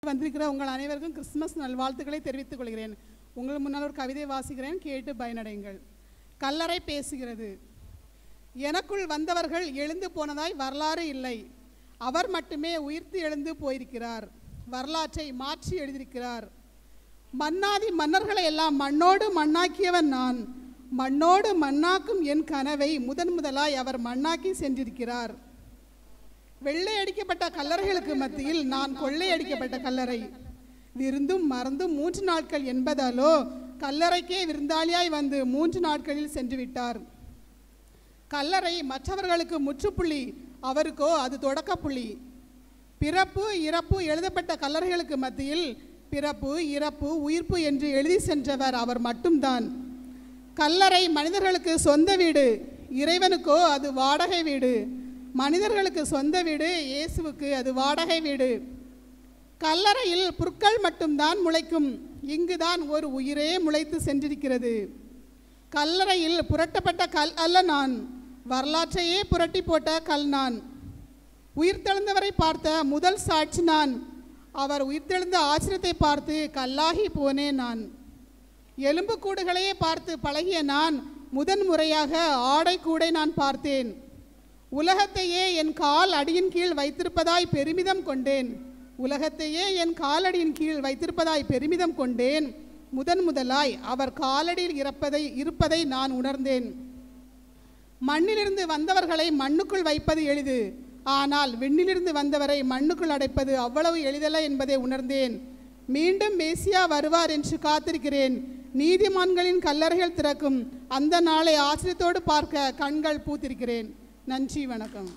வந்திருக்கிற உங்கள் அனைவருக்கும் கிறிஸ்துமஸ் நல்வாழ்த்துக்களை தெரிவித்துக் கொள்கிறேன். உங்கள் முன்னால் ஒரு கவிதை வாசிக்கிறேன், கேட்டு பயனடைங்கள். கல்லறை பேசுகிறது. எனக்குள் வந்தவர்கள் எழுந்து போனதாய் வரலாறு இல்லை. அவர் மட்டுமே உயிர்த்து எழுந்து போயிருக்கிறார். வரலாற்றை மாற்றி எழுதியிருக்கிறார். மன்னாதி மன்னர்களை எல்லாம் மண்ணோடு மண்ணாக்கியவன் நான். மண்ணோடு மண்ணாக்கும் என் கனவை முதலாய் அவர் மண்ணாக்கி சென்றிருக்கிறார். வெள்ளையடிக்கப்பட்ட கல்லறைகளுக்கு மத்தியில் நான் கொள்ளையடிக்கப்பட்ட கல்லறை. விருந்தும் மறந்தும் 3 நாட்கள் என்பதாலோ கல்லறைக்கே விருந்தாளியாய் வந்து 3 நாட்களில் சென்று விட்டார். கல்லறை மற்றவர்களுக்கு முற்றுப்புள்ளி, அவருக்கோ அது தொடக்கப்புள்ளி. பிறப்பு இறப்பு எழுதப்பட்ட கல்லறைகளுக்கு மத்தியில் பிறப்பு இறப்பு உயிர்ப்பு என்று எழுதி சென்றவர் அவர் மட்டும்தான். கல்லறை மனிதர்களுக்கு சொந்த வீடு, இறைவனுக்கோ அது வாடகை வீடு. மனிதர்களுக்கு சொந்த வீடு, இயேசுவுக்கு அது வாடகை வீடு. கல்லறையில் புற்கள் மட்டும்தான் முளைக்கும், இங்குதான் ஒரு உயிரே முளைத்து சென்றிருக்கிறது. கல்லறையில் புரட்டப்பட்ட கல் அல்ல நான், வரலாற்றையே புரட்டி போட்ட கல் நான். உயிர்த்தெழுந்தவரை பார்த்த முதல் சாட்சி நான். அவர் உயிர்த்தெழுந்த ஆச்சரியத்தை பார்த்து கல்லாகி போனேன் நான். எலும்பு கூடுகளையே பார்த்து பழகிய நான் முறையாக ஆடை கூடை நான் பார்த்தேன். உலகத்தையே என் கால் அடியின் கீழ் வைத்திருப்பதாய் பெருமிதம் கொண்டேன். உலகத்தையே என் காலடியின் கீழ் வைத்திருப்பதாய் பெருமிதம் கொண்டேன். முதலாய் அவர் காலடியில் இருப்பதை நான் உணர்ந்தேன். மண்ணிலிருந்து வந்தவர்களை மண்ணுக்குள் வைப்பது எளிது, ஆனால் விண்ணிலிருந்து வந்தவரை மண்ணுக்குள் அடைப்பது அவ்வளவு எளிதல்ல என்பதை உணர்ந்தேன். மீண்டும் மேசியா வருவார் என்று காத்திருக்கிறேன். நீதிமான்களின் கல்லறைகள் திறக்கும் அந்த நாளை ஆச்சரியத்தோடு பார்க்க கண்கள் பூத்திருக்கிறேன். நன்றி, வணக்கம்.